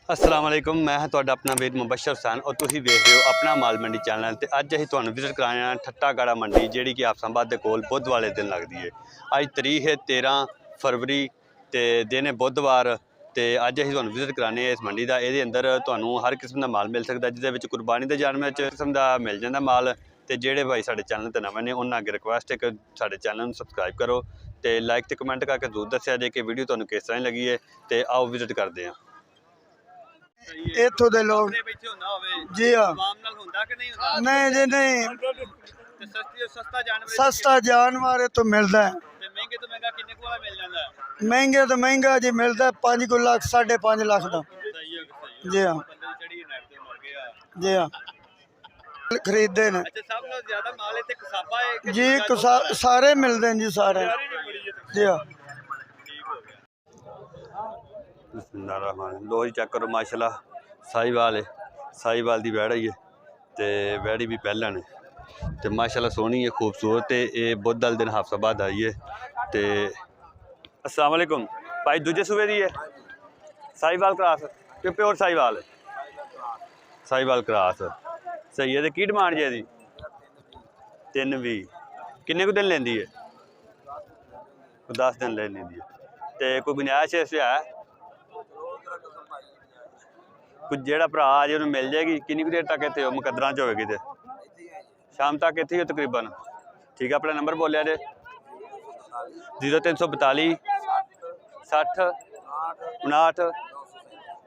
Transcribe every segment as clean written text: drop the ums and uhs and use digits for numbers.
अस्सलाम वालेकुम, मैं हाँ तुहाडा अपना वीर मुबशर हुसैन और तुसीं वेख रहे हो अपना माल मंडी चैनल। तो अज असीं तुहानूं विजिट कराने ठट्टागड़ा मंडी जिहड़ी कि आफसाबाद के कोल बुध वाले दिन लगती है। अज तारीख है 13 फरवरी तो दिन है बुधवार। तो अज असीं तुहानूं विजिट कराने इस मंडी का। ये अंदर तुहानूं हर किस्म का माल मिल सकता, जिसदे विच कुरबानी के जानवर किस्म का मिल जाता माल। तो जेडे भाई साडे चैनल ते नवे ने उन्होंने अगे रिक्वेस्ट है कि साडे चैनल नूं सबसक्राइब करो तो लाइक तो कमेंट करके जरूर दस्सिया जे कि वीडियो तुहानूं किस तरह लगी है। तो आओ विजिट करते हैं। इत्थों दे लोग जी हाँ नहीं जी नहीं सस्ता जानवर तो मिलता है। महंगे तो महंगा जी मिलता है 5 लाख 5.5 लाख का। जी हाँ जी हाँ खरीदते हैं जी सारे मिलते हैं जी सारे जी हाँ। लो जी चेक करो माशाल्लाह साहिवाल है, साहिवाल की वैड़ ही है तो वैड़ी भी पहला ने तो माशाल्लाह सोहनी है खूबसूरत है। ये बुध वाले दिन हाफसाबाद आई है। तो अस्सलाम वालेकुम भाई दूजे सूबे की है साहिवाल क्रॉस कि प्योर साहिवाल साहिवाल क्रॉस सही है। तो की डिमांड जी 3 भी किन्ने दिन लेंदी है 10 दिन ले लेंदी है। तो कोई गुंजाइश इस है कुछ जेड़ा भरा आ जे मिल जाएगी किन्नी देर तक इतने मुकदरा च होएगी तो शाम तक इतने ही तकरीबन। ठीक है अपना नंबर बोलिया जे 0342 60 59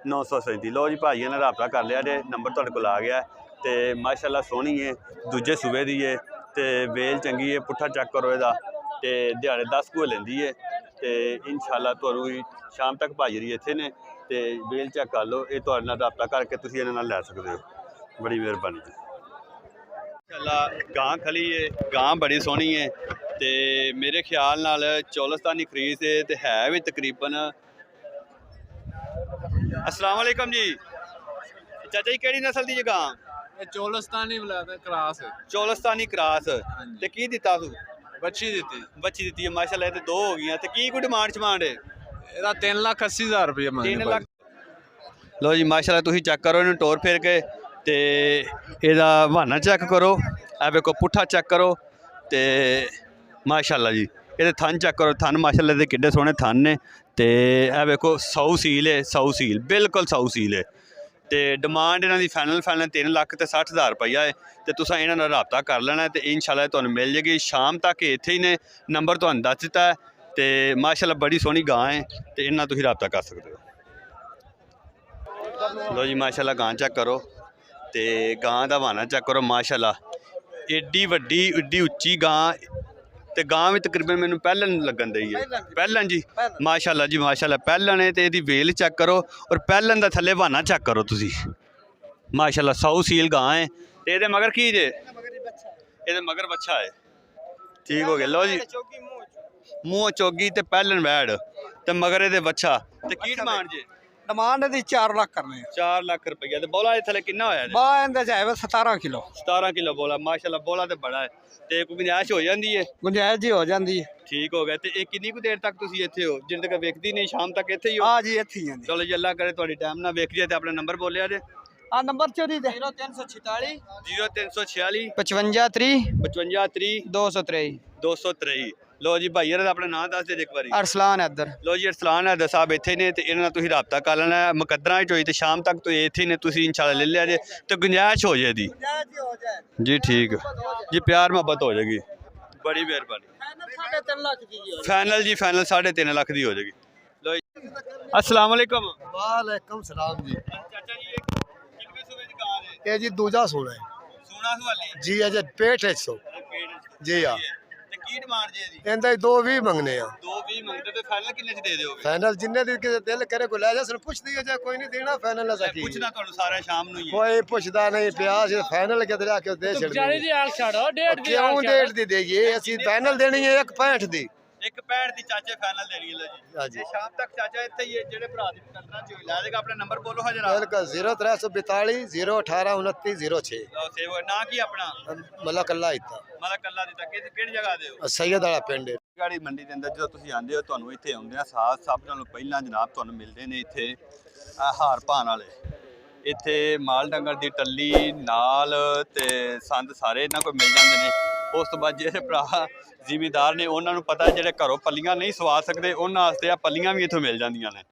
937। लो जी भाइयों ने रबता कर लिया जे नंबर तुहाडे कोल आ गया। तो माशाल्लाह सोहनी है दूजे सूबे की है तो वेल चंगी है। पुट्ठा चेक करो इहदा तो दिहाड़े 10 कुए लेंदी है। तो इंशाल्लाह तुहानूं शाम तक भाई जी इत्थे ने तो वेल चेक कर लो। ये तुहाडे नाल रबता करके तुसीं इहनां नाल लै सकदे हो। बड़ी मेहरबानी जी। इंशाल्लाह गां खली है, गां बड़ी सोहनी है तो मेरे ख्याल नाल चौलस्तानी खरीद है भी तकरीबन। अस्सलाम वालेकुम जी चाचा जी केड़ी नस्ल दी गां? चौलस्तानी क्रॉस चौलस्तानी क्रॉस ते की दिता तू? बच्ची बच्ची दी है माशाल्लाह। ते 2 हो गई ते की कोई डिमांड शमांड है? 3,80,000 रुपये 3 लाख। लो जी माशाल्लाह तुसीं चेक करो इन्हूं टोर फेर के ते इहदा बहाना चेक करो। ए वेखो पुट्ठा चेक करो तो माशाल्लाह जी ये थन चेक करो। थन माशाल्लाह दे किड्डे सोहने थन ने तो ए वेखो 100 सील है 100 सील बिल्कुल 100 सील है। तो डिमांड इन्हों की फाइनल 3,60,000 रुपया है। तो तुसां इन्हां नाल राबता कर लेना तो इंशाल्लाह तुहानूं मिल जाएगी शाम तक। इत्थे ही ने नंबर तुहानूं दस दिता है तो माशाल्लाह बड़ी सोहनी गां है तो इन्हां तुसीं राबता कर सकते हो। लो जी माशाल्लाह गां चेक करो तो गां का बहाना चेक करो माशाल्लाह एड्डी वड्डी एड्डी उच्ची गां तो गां भी तकरीबन मैनूं पहलन लगन दी है। पहलन जी माशाल्लाह जी माशाल्लाह पहलन है तो यदी वेल चेक करो और पहलन का थले बहाना चेक करो तुसी माशाल्लाह 100 सील गां है। तो ये मगर की जे ये मगर बच्चा है। ठीक हो गया। लो जी मूँह चौगी तो पहलन वैड़ तो मगर ये बच्चा तो की डिमांड जे? डिमांड दी 4 लाख करने 4 लाख रुपया। तो बोला थले कितना होया? 17 किलो 17 किलो बोला माशाल्लाह बोला तो बड़ा है। तो कोई गुंजाइश हो जाती है? गुंजाइश जी हो जाती है। ठीक हो गया। तो ये कितनी कुछ देर तक तुसी इत्थे हो जिन्ने तक वेखदी नहीं शाम तक इत्थे ही हो? हाँ जी इत्थे ही हैं। चलो जी अल्लाह करे तुहाडी टाइम ना वेख जाए। तो अपना नंबर बोलिया जे हाँ नंबर चोरी दे 0346 0346 55 3 55 3 223 223। लो जी भाई अपना नाम दस दे एक बारी। अरसलान हैदर। लो जी अरसलान हैदर साहब इत्थे ने तो इन्हां नाल तुसीं राबता कर लेना मुकद्दरां च होई तो शाम तक तो इत्थे ने तुसीं इंशाल्लाह ले लिया जे तो गुंजाइश हो जाएगी जी। ठीक जी प्यार मोहब्बत हो जाएगी। बड़ी मेहरबानी। फाइनल जी फाइनल 3.5 लाख की हो जाएगी। लो जी अस्सलाम वालेकुम। वालेकुम सलाम जी। चाचा जी ये कितने सूबे दी गां है? ये जी दूजा सोना है सोना वाली जी अजय पेट है सो जी हाँ। ते की डिमांड जे दी? इंदा 2.20 मंगने आ 2.20 मंगते तो फाइनल किन्ने च दे दोगे? फाइनल जिन्ने दी के दिल करे को ले जा सन पुछ दिया जाए कोई नहीं देना फाइनल असा की पूछना तुहानू सारा शाम नू ही है। कोई पुछदा नहीं प्यास फाइनल के दे के दे छड़ क्यों डेट दी देगी असि फाइनल देनी है 1.65 दी 1.65 दी चाचे फाइनल देनी है। लो जी हाँ जी। ये शाम तक चाचा इत्थे ही है जेड़े भरा दी मुकद्दरां च ला देगा। अपना नंबर बोलो हा जरा। बिल्कुल 0342 018 29 06 लो सेव ना की अपना मलक अल्लाह इत्ता मतलब कल्ला दी तक किहड़ी जगह दे हो? सैयद वाला पिंड गाड़ी मंडी के अंदर जो तुसीं आंदे हो तुहानूं इत्थे आउंदियां साथ सब नालों पहिलां जनाब तुहानूं मिलदे ने इत्थे ਹਾਰ ਭਾਨ ਵਾਲੇ। ਇੱਥੇ ਮਾਲ ਡੰਗਰ ਦੀ ਟੱਲੀ ਨਾਲ ਤੇ ਸੰਦ ਸਾਰੇ ਇਹਨਾਂ ਕੋਲ ਮਿਲ ਜਾਂਦੇ ਨੇ। ਉਸ ਤੋਂ ਬਾਅਦ ਜਿਹੜੇ ਭਰਾ ਜ਼ਿਮੀਂਦਾਰ ਨੇ ਉਹਨਾਂ ਨੂੰ ਪਤਾ ਜਿਹੜੇ ਘਰੋਂ ਪੱਲੀਆਂ ਨਹੀਂ ਸਵਾ ਸਕਦੇ ਉਹਨਾਂ ਵਾਸਤੇ ਆ ਪੱਲੀਆਂ ਵੀ ਇੱਥੋਂ ਮਿਲ ਜਾਂਦੀਆਂ ਨੇ।